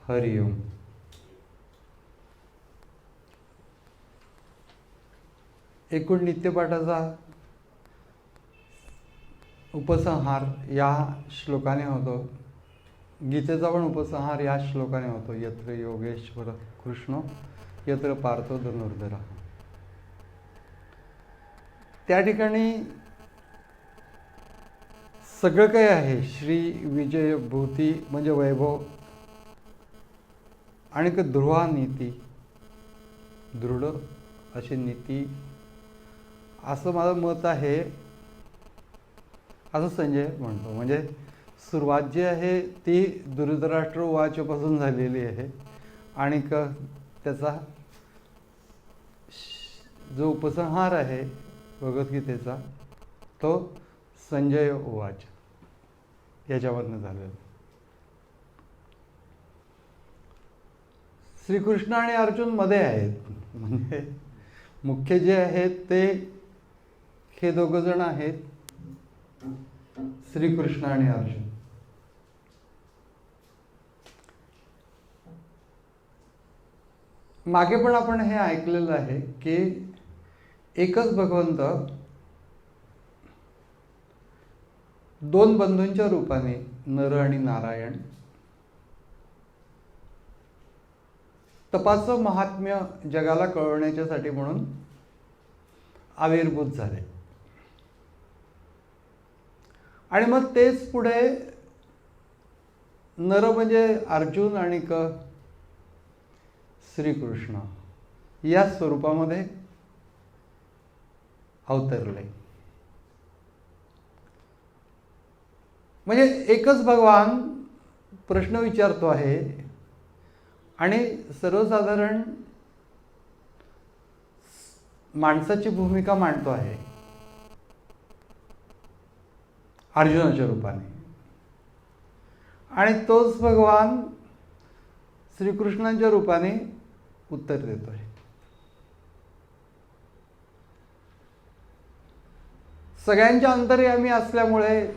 हरिओम. एकूण नित्यपाठाचा उपसंहार या श्लोकाने होतो. गीतेचा पण उपसंहार या श्लोकाने होतो. यत्र योगेश्वर कृष्ण यत्र पार्थो धनुर्धर. त्या ठिकाणी सगळं काही आहे. श्री विजय भूती म्हणजे वैभव आणि ध्रुवा नीती, दृढ अशी नीती, असं माझं मत आहे, असं संजय म्हणतो. म्हणजे सुरुवात जी आहे ती धृतराष्ट्र उवाचपासून झालेली आहे आणि त्याचा जो उपसंहार आहे भगवद्गीतेचा तो संजय उवाच याच्यावरनं झालेला. श्रीकृष्ण आणि अर्जुन मध्ये आहेत. म्हणजे मुख्य जे आहेत ते हे दोघं जण आहेत, श्रीकृष्ण आणि अर्जुन. मागे पण आपण हे ऐकलेलं आहे की एकच भगवंत दोन बंधूंच्या रूपाने, नर आणि नारायण, तपाचं महात्म्य जगाला कळवण्याच्यासाठी म्हणून आविर्भूत झाले. आणि मग तेच पुढे नर म्हणजे अर्जुन आणि श्रीकृष्ण या स्वरूपामध्ये अवतरले. म्हणजे एकच भगवान प्रश्न विचारतो आहे आणि सर्वसाधारण माणसाची भूमिका मांडतो आहे अर्जुनाच्या रूपाने. आणि तोच भगवान श्रीकृष्णांच्या रूपाने उत्तर देतो आहे. सगळ्यांच्या अंतर्यामी असल्यामुळे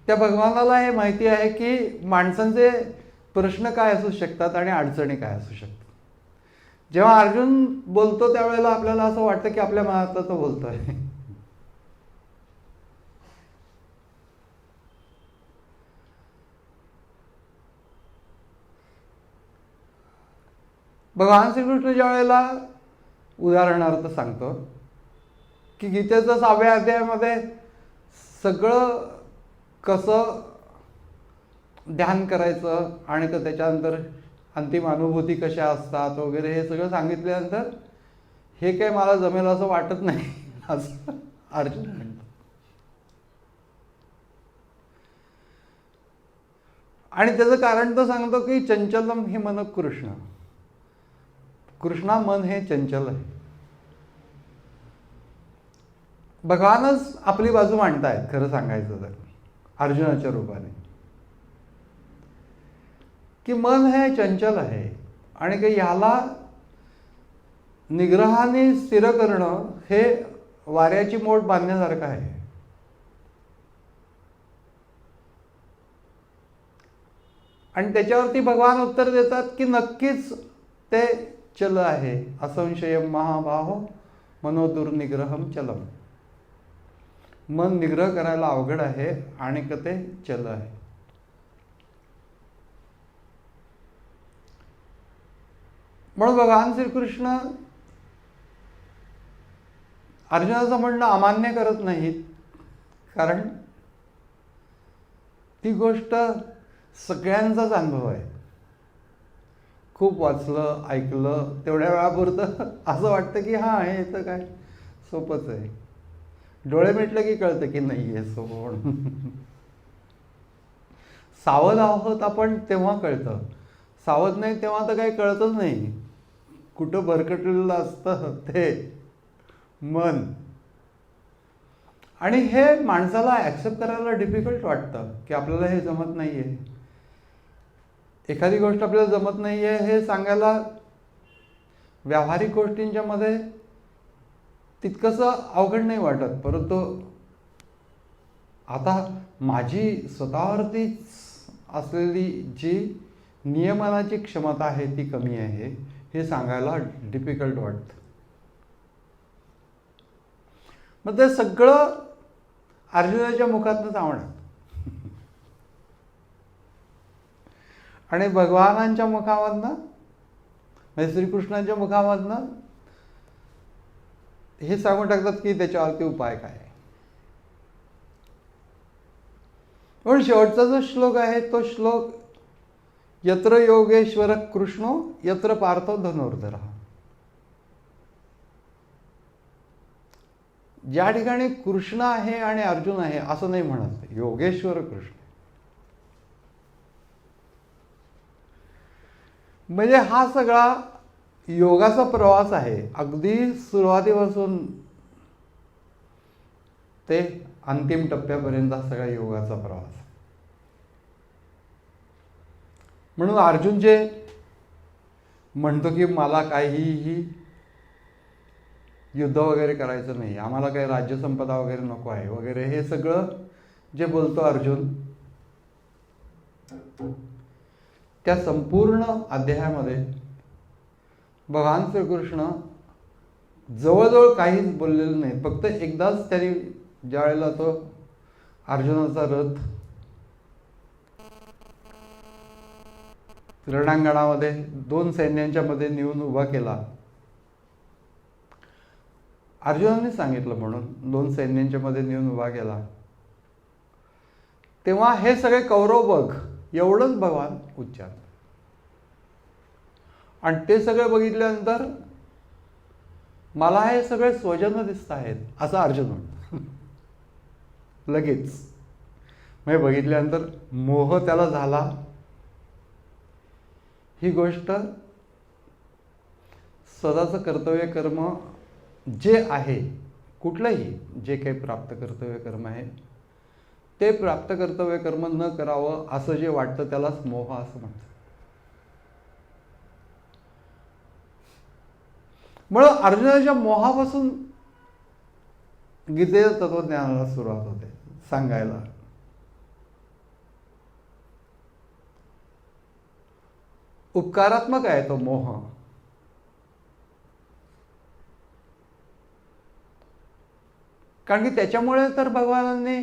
त्या भगवानाला हे माहिती आहे की माणसांचे प्रश्न काय असू शकतात आणि अडचणी काय असू शकतात. जेव्हा अर्जुन बोलतो त्यावेळेला आपल्याला असं वाटतं की आपल्या मनात तो बोलतोय. भगवान श्रीकृष्ण ज्या वेळेला उदाहरणार्थ सांगतो की गीतेच्या 6व्या अध्यायामध्ये सगळं कसं ध्यान करायचं आणि त्याच्यानंतर अंतिम अनुभूती कशा असतात वगैरे हे सगळं सांगितल्यानंतर हे काय मला जमेल असं वाटत नाही असं अर्जुन म्हणतो. आणि त्याचं कारण तो सांगतो की चंचलम हे मन कृष्ण. कृष्णा मन हे चंचल आहे. भगवानच आपली बाजू मांडतायत खरं सांगायचं तर अर्जुनाच्या रूपाने, की मन हे चंचल आहे आणि की ह्याला निग्रहाने स्थिर करणं हे वाऱ्याची मोठ बांधण्यासारखं आहे. आणि त्याच्यावरती भगवान उत्तर देतात की नक्कीच ते चल आहे. असंशयम महाबाहो मनोदुर्निग्रहम चलम. मन निग्रह करायला अवघड आहे आणि ते चल आहे. म्हणून भगवान श्रीकृष्ण अर्जुनाचं म्हणणं अमान्य करत नाहीत, कारण ती गोष्ट सगळ्यांचाच अनुभव आहे. खूप वाचलं ऐकलं तेवढ्या वेळापुरतं असं वाटतं की हां हे तर काय सोपंच आहे. डोळे मिटलं की कळतं की नाही आहे सोपं म्हणून. सावध आहोत आपण तेव्हा कळतं, सावध नाही तेव्हा तर काही कळतच नाही. कुठं भरकटलेलं असतं ते मन. आणि हे माणसाला ॲक्सेप्ट करायला डिफिकल्ट वाटतं की आपल्याला हे जमत नाही आहे. एखादी गोष्ट आपल्याला जमत नाही आहे हे सांगायला व्यावहारिक गोष्टींच्या मध्ये तितकंसं अवघड नाही वाटत. परंतु आता माझी स्वतःवरतीच असलेली जी नियमनाची क्षमता आहे ती कमी आहे हे सांगायला डिफिकल्ट वाटतं. मग ते सगळं अर्जुनाच्या मुखातनं सांगणार आणि भगवानांच्या मुखामधनं म्हणजे श्रीकृष्णांच्या मुखामधनं हे सांगून टाकतात की त्याच्यावरती उपाय काय आहे. पण शेवटचा जो श्लोक आहे तो श्लोक यत्र योगेश्वर कृष्णो यत्र पार्थो धनुर्धर. ज्या ठिकाणी कृष्ण आहे आणि अर्जुन आहे असं नाही म्हणत, योगेश्वर कृष्ण. म्हणजे हा सगळा योगाचा प्रवास आहे, अगदी सुरुवातीपासून ते अंतिम टप्प्यापर्यंत सगळा योगाचा प्रवास. म्हणून अर्जुन जे म्हणतो की मला काहीही युद्ध वगैरे करायचं नाही, आम्हाला काही राज्यसंपदा वगैरे नको आहे वगैरे, हे सगळं जे बोलतो अर्जुन, त्या संपूर्ण अध्यायामध्ये भगवान श्रीकृष्ण जवळजवळ काहीच बोललेलं नाही. फक्त एकदाच त्यांनी ज्या वेळेला तो अर्जुनाचा रथ रणांगणामध्ये दोन सैन्यांच्या मध्ये नेऊन उभा केला, अर्जुनाने सांगितलं म्हणून दोन सैन्यांच्या मध्ये नेऊन उभा केला, तेव्हा हे सगळे कौरव बघ एवढंच भगवान उच्चार. आणि ते सगळे बघितल्यानंतर मला हे सगळे स्वजन दिसत आहेत असं अर्जुन म्हणतो लगेच. म्हणजे बघितल्यानंतर मोह त्याला झाला. ही गोष्ट स्वतःचं कर्तव्य कर्म जे आहे, कुठलंही जे काही प्राप्त कर्तव्य कर्म आहे ते प्राप्त कर्तव्य कर्म न करावं असं जे वाटतं त्यालाच मोह असं म्हणतात. म्हणून अर्जुनाच्या मोहापासून गीतेच्या तत्वज्ञानाला सुरुवात होते सांगायला. उपकारात्मक आहे तो मोह. कारण की त्याच्यामुळे तर भगवानांनी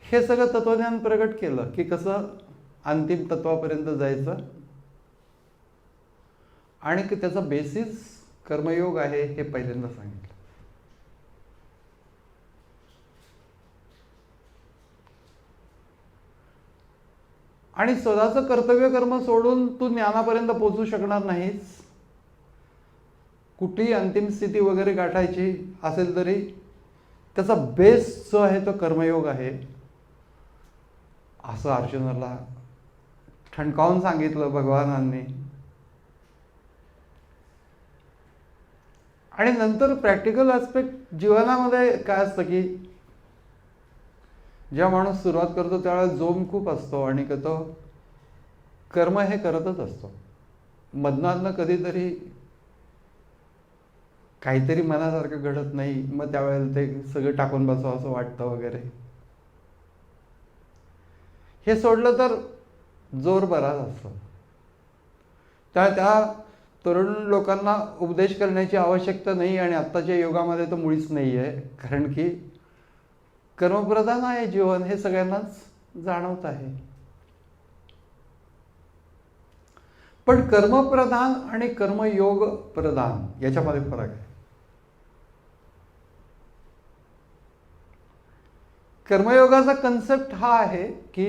हे सगळं तत्वज्ञान प्रगट केलं की कसं अंतिम तत्वापर्यंत जायचं आणि की त्याचा बेसिस कर्मयोग आहे हे पहिल्यांदा सांगितलं. आणि स्वतःचं कर्तव्य कर्म सोडून तू ज्ञानापर्यंत पोहोचू शकणार नाहीस. कुठलीही अंतिम स्थिती वगैरे गाठायची असेल तरी त्याचा बेस जो आहे तो कर्मयोग आहे असं अर्जुनाला ठणकावून सांगितलं भगवानांनी. आणि नंतर प्रॅक्टिकल ॲस्पेक्ट जीवनामध्ये काय असतं की जेव्हा माणूस सुरुवात करतो त्यावेळेला जोम खूप असतो आणि तो कर्म हे करतच असतो. मधनातनं कधीतरी काहीतरी मनासारखं घडत नाही, मग त्यावेळेला ते सगळं टाकून बसावं असं वाटतं वगैरे. हे सोडलं तर जोर बराच असतो. त्या तरुण लोकांना उपदेश करण्याची आवश्यकता नाही आणि आत्ताच्या युगामध्ये तर मुळीच नाही आहे. कारण की कर्मप्रधान आहे जीवन हे सगळ्यांनाच जाणवत आहे. पण कर्मप्रधान आणि कर्मयोग प्रधान याच्यामध्ये फरक आहे. कर्मयोगाचा कन्सेप्ट हा आहे की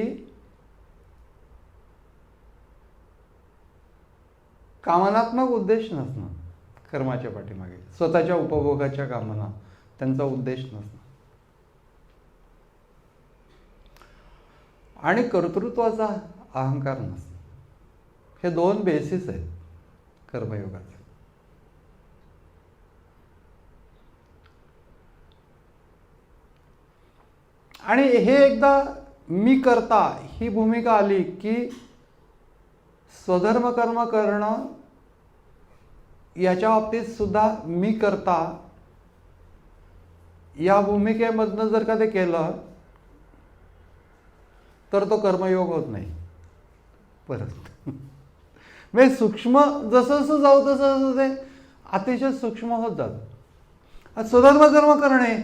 कामनात्मक उद्देश नसणं कर्माच्या पाठीमागे, स्वतःच्या उपभोगाच्या कामना त्यांचा उद्देश नसणं, आणि कर्तृत्वाचा अहंकार नसणं. हे दोन बेसिस आहेत कर्मयोगाचे. आणि हे एकदा मी करता ही भूमिका आली की स्वधर्म कर्म करणं याच्या बाबतीत सुद्धा मी करता या भूमिकेमधनं जर का ते केलं तर तो कर्मयोग होत नाही परत. म्हणजे सूक्ष्म जसं जसं जाऊ तसं तसं ते अतिशय सूक्ष्म होत जात. स्वधर्म कर्म करणे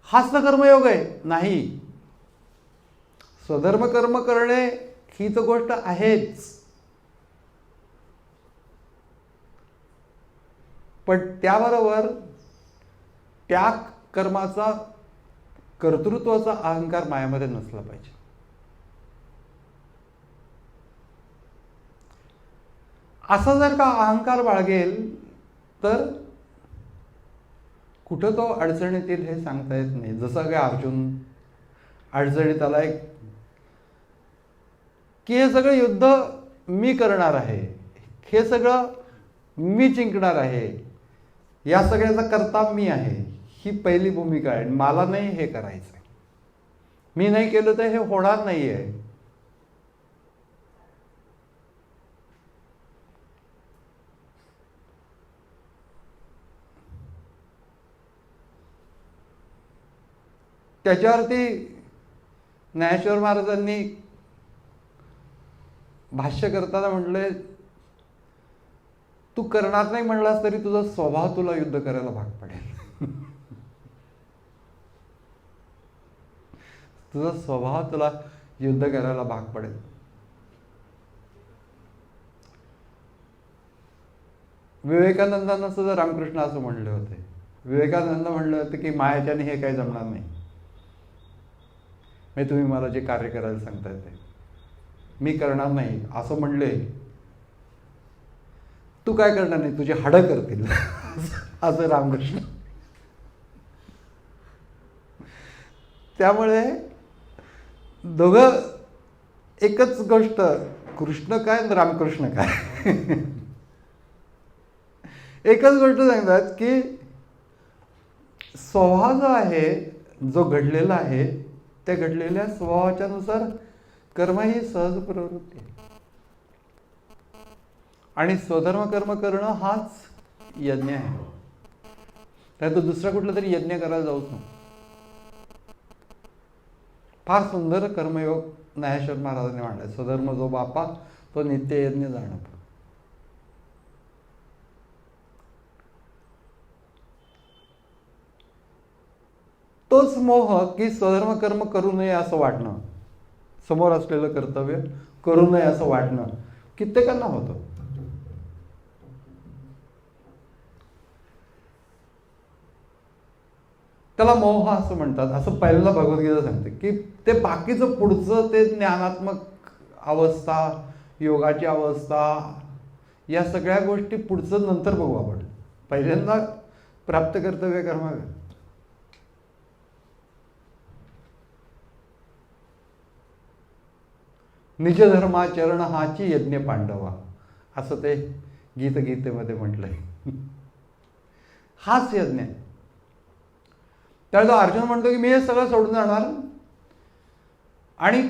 हाच तर कर्मयोग आहे? नाही. स्वधर्म कर्म करणे ही तर गोष्ट आहेच, पण त्याबरोबर त्या कर्माचा कर्तृत्वाचा अहंकार मायामध्ये नसला पाहिजे. असा जर का अहंकार बाळगेल तर कुठं तो अडचणीत येईल हे सांगता येत नाही. जसं काय अर्जुन अडचणीत आलाय की हे सगळं युद्ध मी करणार आहे, हे सगळं मी जिंकणार आहे, या सगळ्याचा कर्ता मी आहे, ही पहिली भूमिका आहे. मला नाही हे करायचं, मी नाही केलं तर हे होणार नाही आहे. त्याच्यावरती ज्ञानेश्वर महाराजांनी भाष्य करताना म्हटले, तू करणार नाही म्हणलास तरी तुझा स्वभाव तुला युद्ध करायला भाग पडेल. तुझा स्वभाव तुला युद्ध करायला भाग पडेल. विवेकानंदांना सुद्धा रामकृष्ण असं म्हणले होते. विवेकानंद म्हणले होते की मायाच्याने हे काही जमणार नाही, मी तुम्ही मला जे कार्य करायला सांगताय ते मी करणार नाही असं म्हणले, तू काय करणार नाही, तुझी हाडं करतील असं रामकृष्ण. त्यामुळे दोघं एकच गोष्ट, कृष्ण काय आणि रामकृष्ण काय एकच गोष्ट सांगतात की स्वभाव जो आहे, जो घडलेला आहे, त्या घडलेल्या स्वभावाच्या नुसार कर्म ही सहज प्रवृत्ती आहे. आणि स्वधर्म कर्म करणं हाच यज्ञ आहे. तर तो दुसरा कुठला तरी यज्ञ करायला जाऊच नको. फार सुंदर कर्मयोग ज्ञानेश्वर महाराजांनी मांडलाय. स्वधर्म जो बापा तो नित्य यज्ञ जाणं. तोच मोह की स्वधर्म कर्म करू नये असं वाटणं, समोर असलेलं कर्तव्य करू नये असं वाटणं कित्येकांना होतं. त्याला मोह असं म्हणतात. असं पहिल्यांदा भगवद्गीता सांगते की ते बाकीचं पुढचं ते ज्ञानात्मक अवस्था, योगाची अवस्था, या सगळ्या गोष्टी पुढचं नंतर बघू आपण. पहिल्यांदा प्राप्त कर्तव्य कर्मावे. निज धर्माचरण हाची यज्ञ पांडवा, असं ते गीतेमध्ये म्हटलंय. हाच यज्ञ आहे. त्यावेळेला अर्जुन म्हणतो की मी हे सगळं सोडून जाणार, आणि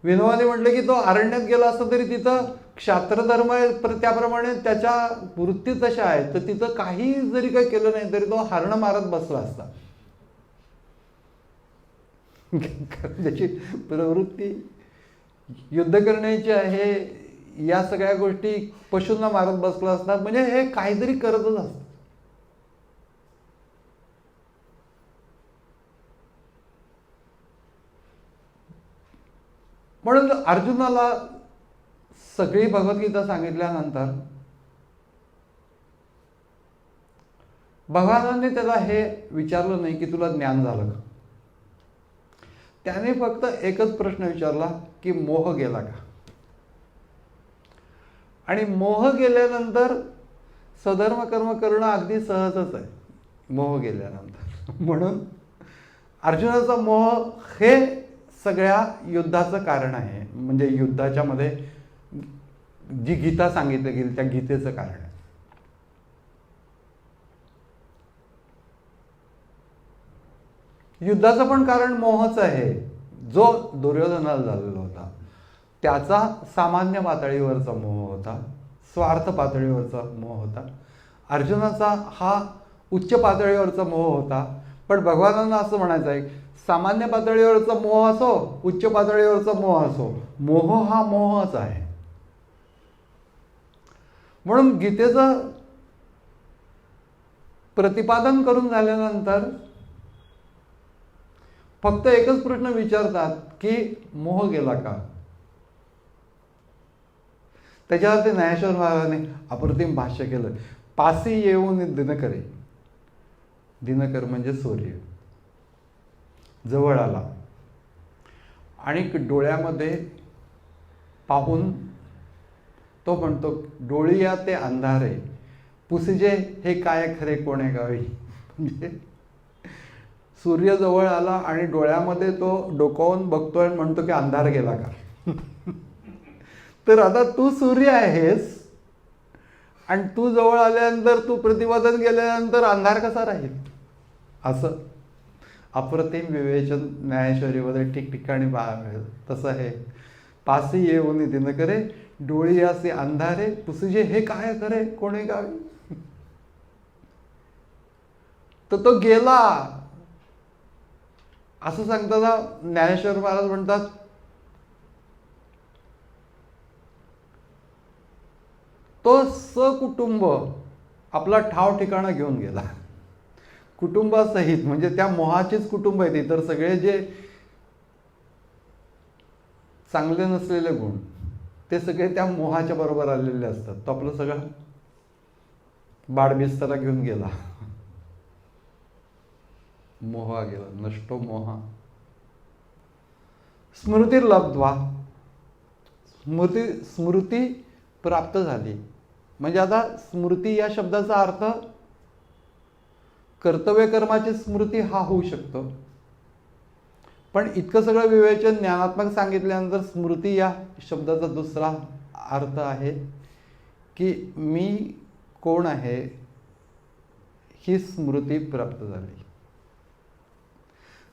विनोबाने म्हटलं की तो अरण्यात गेला असता तरी तिथं क्षात्रधर्म आहे, त्याप्रमाणे त्याच्या वृत्ती तशा आहेत, तर तिथं काही जरी काही केलं नाही तरी तो हरण मारत बसला असता. त्याची प्रवृत्ती युद्ध करण्याची आहे, या सगळ्या गोष्टी पशूंना मारत बसला असतात. म्हणजे हे काहीतरी करतच असतात. म्हणून अर्जुनाला सगळी भगवद्गीता सांगितल्यानंतर भगवानांनी त्याला हे विचारलं नाही की तुला ज्ञान झालं का. त्याने फक्त एकच प्रश्न विचारला की मोह गेला का. आणि मोह गेल्यानंतर स्वधर्म कर्म करणं अगदी सहजच आहे मोह गेल्यानंतर. म्हणून अर्जुनाचा मोह हे सगळ्या युद्धाचं कारण आहे. म्हणजे युद्धाच्या मध्ये जी गीता सांगितली गेली त्या गीतेचं कारण आहे. युद्धाचं पण कारण मोहच आहे, जो दुर्योधनाला झालेला होता. त्याचा सामान्य पातळीवरचा मोह होता, स्वार्थ पातळीवरचा मोह होता. अर्जुनाचा हा उच्च पातळीवरचा मोह होता, पण भगवानांना असं म्हणायचं आहे, सामान्य पातळीवरचा मोह असो, उच्च पातळीवरचा मोह असो, मोह हा मोहच आहे. म्हणून गीतेचं प्रतिपादन करून झाल्यानंतर फक्त एकच प्रश्न विचारतात की मोह गेला का? त्याच्यावरती ज्ञानेश्वर महाराजांनी अप्रतिम भाष्य केलं. पासी येऊन दिनकरे, दिनकर म्हणजे सूर्य जवळ आला आणि डोळ्यामध्ये पाहून तो म्हणतो, डोळिया ते अंधारे पुसिजे हे काय खरे कोणे गावी. म्हणजे सूर्य जवळ आला आणि डोळ्यामध्ये तो डोकावून बघतोय आणि म्हणतो की अंधार गेला का. तर आता तू सूर्य आहेस आणि तू जवळ आल्यानंतर, तू प्रतिपादन केल्यानंतर अंधार कसा राहील. असं अप्रतिम विवेचन ज्ञानेश्वरीमध्ये ठिकठिकाणी पाहायला मिळेल. तसं आहे, पासी येऊन दिनकरे डोळी असे अंधारे पुसिजे हे काय करे कोणी गावी. तर तो गेला असं सांगताना ज्ञानेश्वर महाराज म्हणतात, तो सकुटुंब आपला ठाव ठिकाणा घेऊन गेला, कुटुंबासहित. म्हणजे त्या मोहाचेच कुटुंब आहेत. इतर सगळे जे चांगले नसलेले गुण ते सगळे त्या मोहाच्या बरोबर आलेले असतात. तो आपलं सगळं बाडबिस्तरा घेऊन गेला. मोहा गेला, नष्टो मोहा. स्मृती लब्ध्वा, स्मृती प्राप्त झाली. म्हणजे आता स्मृती या शब्दाचा अर्थ कर्तव्य कर्माची स्मृती हा होऊ शकतो. पण इतकं सगळं विवेचन ज्ञानात्मक सांगितल्यानंतर स्मृती या शब्दाचा दुसरा अर्थ आहे की मी कोण आहे ही स्मृती प्राप्त झाली.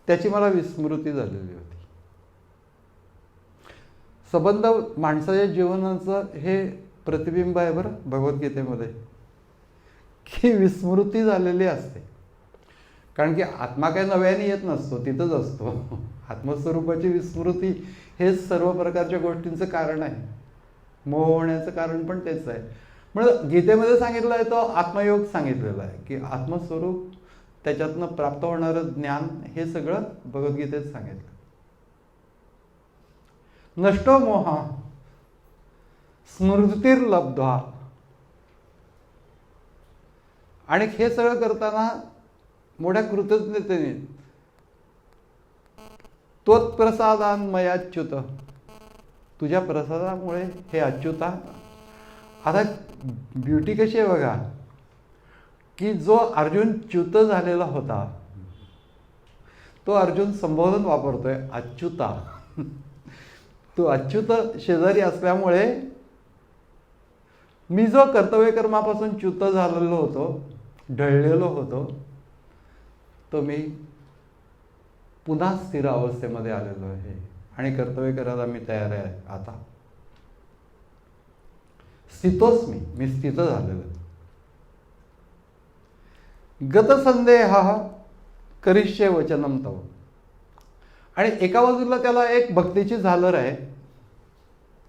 त्याची मला विस्मृती झालेली होती. संबंध माणसाच्या जीवनाचं हे प्रतिबिंब आहे बरं भगवद्गीतेमध्ये, की विस्मृती झालेली असते. कारण की आत्मा काही नव्याने येत नसतो, तिथंच असतो. आत्मस्वरूपाची विस्मृती हेच सर्व प्रकारच्या गोष्टींचं कारण आहे. मोह होण्याचं कारण पण तेच आहे. म्हणून गीतेमध्ये सांगितलं आहे, तो आत्मयोग सांगितलेला आहे की आत्मस्वरूप, त्याच्यातनं प्राप्त होणारं ज्ञान, हे सगळं भगवद्गीतेत सांगितलं. नष्टो मोहा स्मृतिर्लब्ध्वा. आणि हे सगळं करताना मोठ्या कृतज्ञतेने, त्वत्प्रसादान मयाच्युत, तुझ्या प्रसादामुळे हे अच्युता. आता ब्युटी कशी आहे बघा, की जो अर्जुन च्युत झालेला होता तो अर्जुन संबोधन वापरतोय अच्युता. तो अच्युत शेजारी असल्यामुळे मी जो कर्तव्य कर्मापासून च्युत झालेलो होतो, ढळलेलो होतो, तो मी पुन्हा स्थिर अवस्थेमध्ये आलेलो आहे आणि कर्तव्य करायला मी तयार आहे. आता स्थितोच मी स्थित झालेलो. गतसंदेह करिष्ये वचनम तव. आणि एका बाजूला त्याला एक भक्तीची झालर आहे,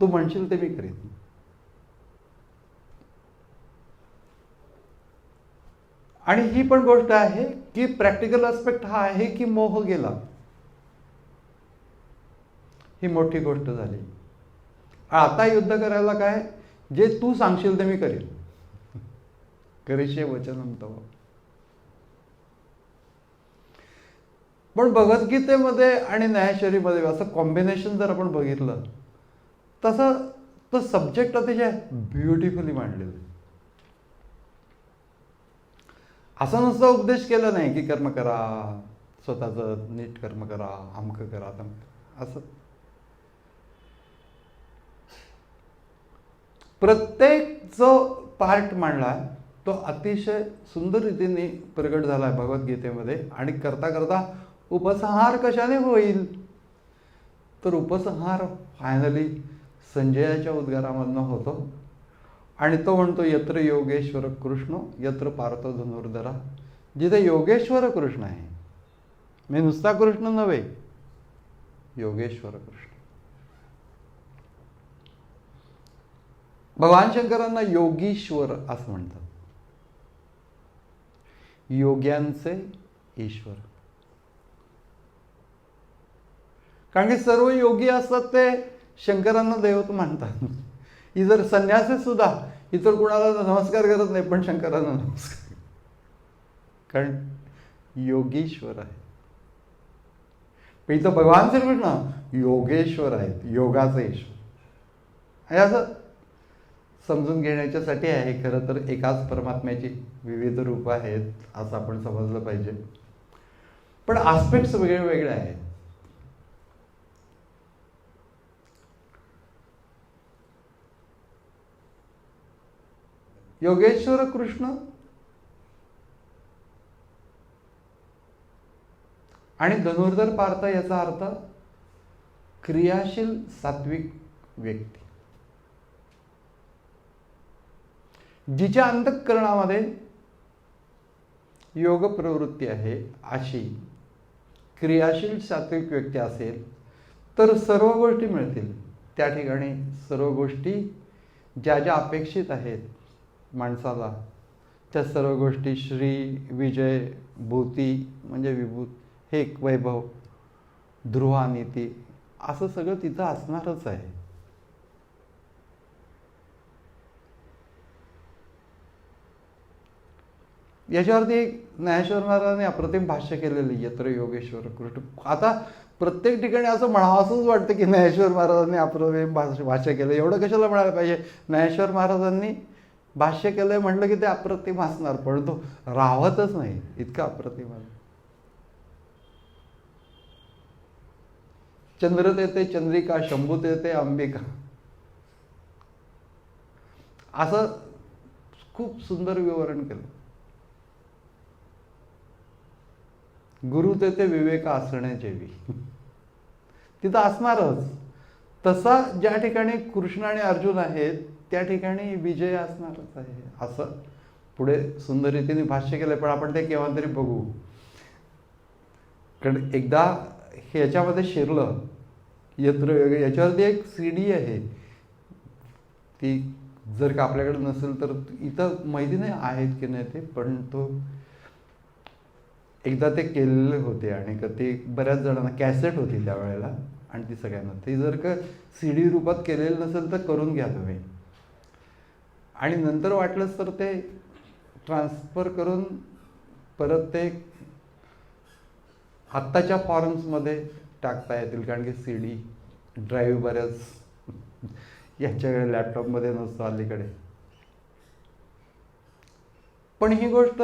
तू म्हणशील ते मी करीन. आणि ही पण गोष्ट आहे की प्रॅक्टिकल एस्पेक्ट हा आहे की मोह गेला, ही मोठी गोष्ट झाली. आता युद्ध करायला काय, जे तू सांगशील ते मी करीन. करिष्ये वचनम तव. पण भगवद्गीतेमध्ये आणि न्यायशरीमध्ये असं कॉम्बिनेशन जर आपण बघितलं, तसं तो सब्जेक्ट अतिशय ब्युटिफुली मांडलेलं आहे. असं नुसतं उपदेश केला नाही की कर्म करा, स्वतःचं नीट कर्म करा, अमकं करा, तमकं, असं. प्रत्येक जो पार्ट मांडला तो अतिशय सुंदर रीतीने प्रगट झाला आहे भगवद्गीतेमध्ये. आणि करता करता उपसंहार कशाने होईल, तर उपसंहार फायनली संजयाच्या उद्गारामधनं होतो. आणि तो म्हणतो, यत्र योगेश्वर कृष्ण यत्र पार्थ धनुर्धरा. जिथे योगेश्वर कृष्ण आहे मी नुसता कृष्ण नव्हे, योगेश्वर कृष्ण. भगवान शंकरांना योगीश्वर असं म्हणतात, योग्यांचे ईश्वर. कारण की सर्व योगी असतात ते शंकरांना दैवत मानतात. इतर संन्यासी सुद्धा इतर कुणाला नमस्कार करत नाही, पण शंकरांना नमस्कार, कारण योगीश्वर आहे. पण इथं भगवान श्रीकृष्ण योगेश्वर आहेत, योगाचे ईश्वर. हे असं समजून घेण्याच्यासाठी आहे. खरं तर एकाच परमात्म्याची विविध रूपं आहेत असं आपण समजलं पाहिजे, पण आस्पेक्ट्स वेगळे वेगळे आहेत. योगेश्वर कृष्ण आणि धनुर्धर पार्थ याचा अर्थ क्रियाशील सात्विक व्यक्ती, जिच्या अंतःकरणामध्ये योग प्रवृत्ती आहे, अशी क्रियाशील सात्विक व्यक्ती असेल तर सर्व गोष्टी मिळतील. त्या ठिकाणी सर्व गोष्टी ज्या ज्या अपेक्षित आहेत माणसाला, त्या सर्व गोष्टी, श्री, विजय, भूती म्हणजे विभूत, हे वैभव, ध्रुवा, नीती, असं सगळं तिथं असणारच आहे. याच्यावरती एक ज्ञानेश्वर महाराजांनी अप्रतिम भाष्य केलेलं यत्र योगेश्वर कृष्ण. आता प्रत्येक ठिकाणी असं म्हणावं असंच वाटतं की ज्ञानेश्वर महाराजांनी अप्रतिम भाष्य केलं. एवढं कशाला म्हणायला पाहिजे? ज्ञानेश्वर महाराजांनी भाष्य केलंय म्हटलं की ते अप्रतिम असणार, पण तो राहतच नाही, इतका अप्रतिम आहे. चंद्र तेथे चंद्रिका, शंभू तेथे अंबिका, असं खूप सुंदर विवरण केलं. गुरु तेथे विवेक असणे जेवी, तिथं असणारच. तसा ज्या ठिकाणी कृष्ण आणि अर्जुन आहेत त्या ठिकाणी विजय असणारच आहे, असं पुढे सुंदर रीतीने भाष्य केलंय. पण आपण ते केव्हा तरी बघू, कारण एकदा हे याच्यामध्ये शिरलं यत्र योग, याच्यावरती एक CD आहे, ती जर का आपल्याकडे नसेल तर इथं माहिती नाही आहेत की नाही ते, पण तो एकदा ते केलेले होते आणि ते बऱ्याच जणांना कॅसेट होती त्यावेळेला, आणि ती सगळ्यांना, ते जर का CD रूपात केलेलं नसेल तर करून घ्या तुम्ही, आणि नंतर वाटलंच तर ते ट्रान्सफर करून परत ते आत्ताच्या फॉर्म्समध्ये टाकता येतील. कारण की CD ड्राईव्ह बऱ्याच यांच्याकडे लॅपटॉपमध्ये नसतो अलीकडे. पण ही गोष्ट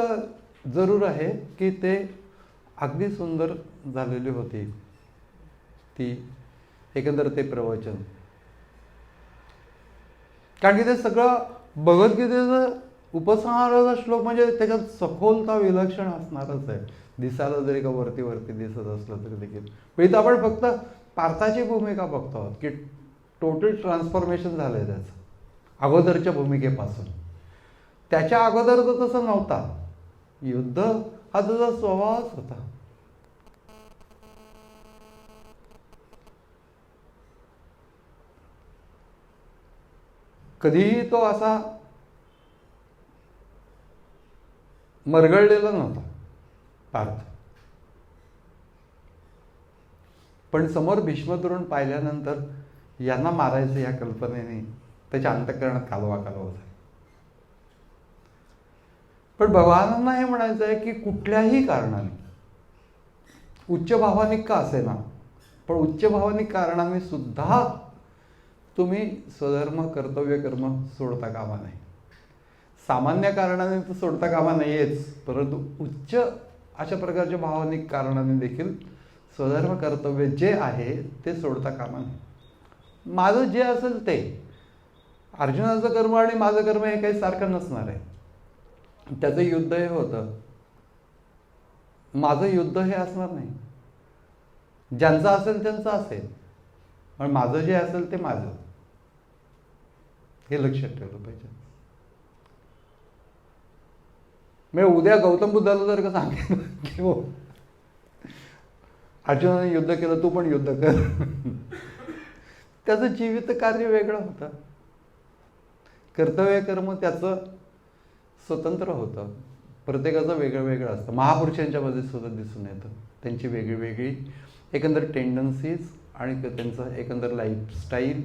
जरूर आहे की ते अगदी सुंदर झालेली होती ती एकंदर ते प्रवचन. कारण की ते सगळं भगवद्गीतेचं उपसंहाराचा श्लोक म्हणजे त्याच्यात सखोलता विलक्षण असणारच आहे. दिसायला जरी का वरती वरती दिसत असलं तरी देखील. पण इथं आपण फक्त पार्थाची भूमिका बघतो आहोत की टोटल ट्रान्सफॉर्मेशन झालंय त्याचं अगोदरच्या भूमिकेपासून. त्याच्या अगोदर तर तसं नव्हता, युद्ध हा तुझा स्वभावच होता. कधीही तो असा मरगळलेला नव्हता पार्थ. पण समोर भीष्मद्रोण पाहिल्यानंतर यांना मारायचं या कल्पनेने त्याच्या अंतःकरणात कालवा झाला. पण भगवानांना हे म्हणायचं आहे की कुठल्याही कारणाने, उच्च भावानिक का असेना, पण उच्च भावानिक कारणाने सुद्धा तुम्ही स्वधर्म कर्तव्य कर्म सोडता कामा नाही. सामान्य कारणाने तर सोडता कामा नाहीयेच, परंतु उच्च अशा प्रकारच्या भावनिक कारणाने देखील स्वधर्म कर्तव्य जे आहे ते सोडता कामा नाही. माझं जे असेल ते, अर्जुनाचं कर्म आणि माझं कर्म हे काही सारखं नसणार आहे. त्याचं युद्ध हे होतं, माझं युद्ध हे असणार नाही. ज्यांचं असेल त्यांचं असेल, पण माझं जे असेल ते माझं, हे लक्षात ठेवलं पाहिजे. मी उद्या गौतम बुद्धाला जर का सांगेन की अर्जुनाने युद्ध केलं, तू पण युद्ध कर. त्याचं जीवित कार्य वेगळं होतं, कर्तव्य कर्म त्याचं स्वतंत्र होतं. प्रत्येकाचं वेगळं वेगळं असतं. महापुरुषांच्यामध्ये सुद्धा दिसून येतं त्यांची वेगळी वेगळी एकंदर टेंडन्सीज आणि त्यांचं एकंदर लाईफस्टाईल,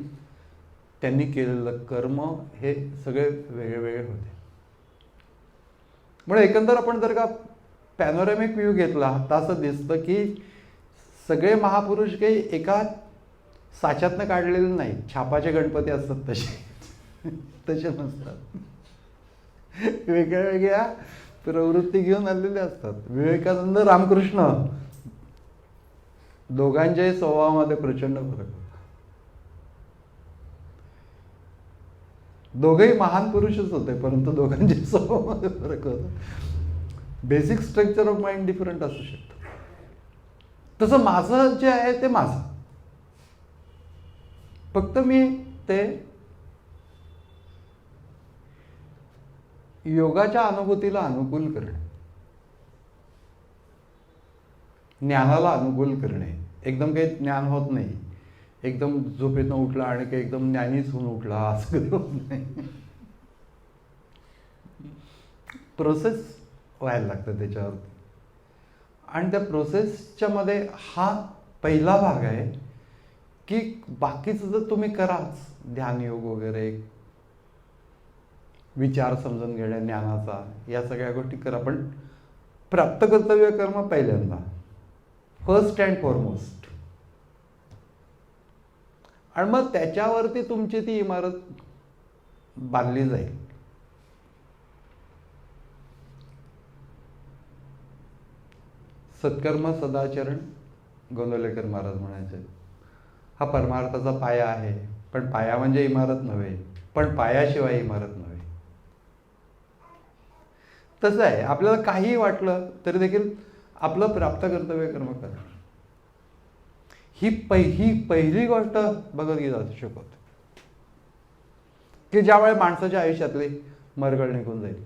त्यांनी केलेलं कर्म, हे सगळे वेगळे वेगळे होते. म्हणून एकंदर आपण जर का पॅनोरॅमिक व्ह्यू घेतला तर असं दिसतं की सगळे महापुरुष काही एका साच्यातनं काढलेले नाही. छापाचे गणपती असतात तसे तसे नसतात. वेगळ्या वेगळ्या प्रवृत्ती घेऊन आलेले असतात. विवेकानंद, रामकृष्ण, दोघांच्याही स्वभावामध्ये प्रचंड फरक होता. दोघेही महान पुरुषच होते, परंतु दोघांच्या स्वभावामध्ये फरक होता. Basic structure of mind different असू शकतं. तसं माझं जे आहे ते माझं, फक्त मी ते योगाच्या अनुभूतीला अनुकूल करणे, ज्ञानाला अनुकूल करणे. एकदम काही ज्ञान होत नाही, एकदम झोपेतनं उठला आणि काही एकदम ज्ञानीच होऊन उठला असं कधी होत नाही. प्रोसेस व्हायला लागतं त्याच्यावरती. आणि त्या प्रोसेसच्या मध्ये हा पहिला भाग आहे की बाकीचं जर तुम्ही कराच, ध्यानयोग वगैरे, विचार समजून घेणे ज्ञानाचा, या सगळ्या गोष्टी करा, पण प्राप्त कर्तव्य कर्म पहिल्यांदा, फर्स्ट अँड फॉरमोस्ट. आणि मग त्याच्यावरती तुमची ती इमारत बांधली जाईल. सत्कर्म सदाचरण, गोंदवलेकर महाराज म्हणायचे, हा परमार्थाचा पाया आहे. पण पाया म्हणजे इमारत नव्हे, पण पायाशिवाय इमारत नव्हे. तसं आहे, आपल्याला काही वाटलं तरी देखील आपलं प्राप्त कर्तव्य कर्म करा. ही पहिली गोष्ट भगवद्गीता शिकवते की ज्यावेळेस माणसाच्या आयुष्यातली मरगळ निघून जाईल,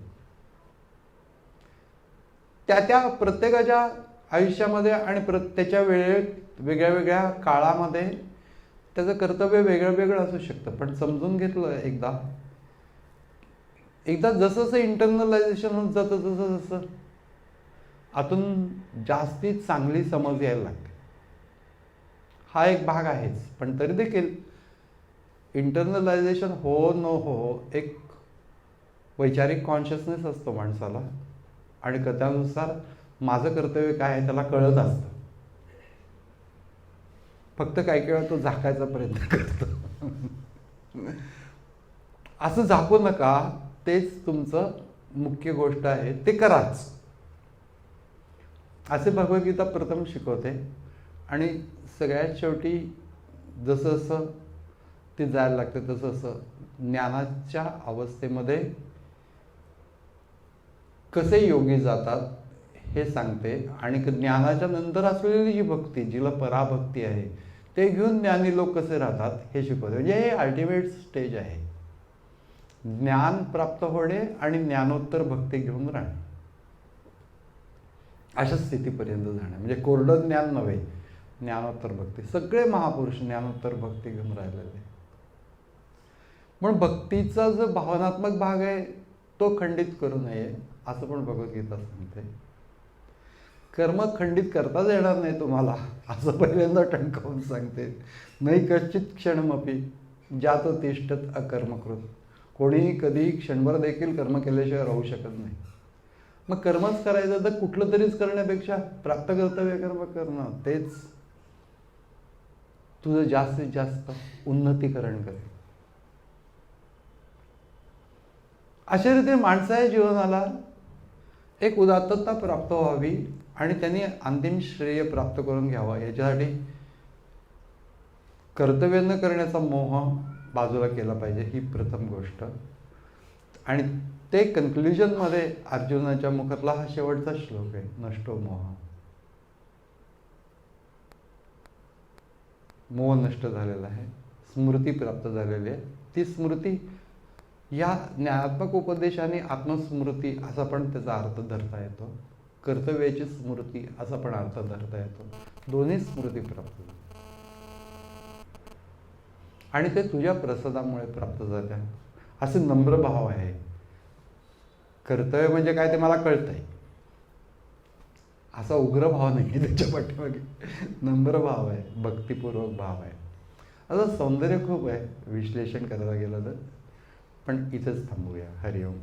त्या प्रत्येकाच्या आयुष्यामध्ये आणि त्याच्या वेळेत वेगळ्या वेगळ्या काळामध्ये त्याचं कर्तव्य वेगळं वेगळं असू शकतं. पण समजून घेतलं एकदा जसं जसं इंटरनलायझेशन होत जातं, तसं जसं आतून जास्ती चांगली समज यायला लागते. हा एक भाग आहेच, पण तरी देखील इंटरनलायझेशन हो न हो, एक वैचारिक कॉन्शियसनेस असतो माणसाला, आणि त्यानुसार माझं कर्तव्य काय आहे त्याला कळत असतं. फक्त काही वेळा तो झाकायचा प्रयत्न करतो. असं झाकू नका, तेच तुमचं मुख्य गोष्ट आहे, ते कराच, असे भगवद्गीता प्रथम शिकवते. आणि सगळ्यात शेवटी जसं जसं ते जायला लागतं तसं तसं ज्ञानाच्या अवस्थेमध्ये कसे योगी जातात हे सांगते. आणि ज्ञानाच्या नंतर असलेली जी भक्ती, जिला पराभक्ती आहे, ते घेऊन ज्ञानी लोक कसे राहतात हे शिकवते. म्हणजे हे अल्टिमेट स्टेज आहे, ज्ञान प्राप्त होणे आणि ज्ञानोत्तर भक्ती घेऊन राहणे, अशा स्थितीपर्यंत जाणे. म्हणजे कोरडं ज्ञान नव्हे, ज्ञानोत्तर भक्ती. सगळे महापुरुष ज्ञानोत्तर भक्ती घेऊन राहिलेले. म्हणून भक्तीचा जो भावनात्मक भाग आहे तो खंडित करू नये, असं पण भगवद्गीता सांगते. कर्म खंडित करताच येणार नाही तुम्हाला, असं पहिल्यांदा टणकावून सांगते. नाही कश्चित क्षणमपि जातो तिष्ठत अकर्मकृत. कोणीही कधी क्षणभर देखील कर्म केल्याशिवाय राहू शकत नाही. मग कर्मच करायचं तर कुठलं तरीच करण्यापेक्षा प्राप्त कर्तव्य कर्म करणं, तेच तुझं जास्तीत जास्त उन्नतीकरण करेल. अशा रीतीने माणसाच्या जीवनाला एक उदात्तता प्राप्त व्हावी आणि त्यांनी अंतिम श्रेय प्राप्त करून घ्यावं, याच्यासाठी कर्तव्य न करण्याचा मोह बाजूला केला पाहिजे, ही प्रथम गोष्ट. आणि ते कन्क्ल्युजनमध्ये अर्जुनाच्या मुखातला हा शेवटचा श्लोक आहे, नष्टो मोह. मोह नष्ट झालेला आहे, स्मृती प्राप्त झालेली आहे. ती स्मृती या ज्ञानात्मक उपदेशाने आत्मस्मृती असा पण त्याचा अर्थ धरता येतो. कर्तव्याची स्मृती असा पण अर्थ धरता येतो. दोन्ही स्मृती प्राप्त झाल्या आणि ते तुझ्या प्रसादामुळे प्राप्त झाल्या असे नम्र भाव आहे. कर्तव्य म्हणजे काय ते मला कळतंय असा उग्र भाव नाही त्याच्या पाठीमागे, नम्र भाव आहे, भक्तिपूर्वक भाव आहे. असं सौंदर्य खूप आहे विश्लेषण करायला गेलं तर, पण इथेच थांबूया. हरिओम.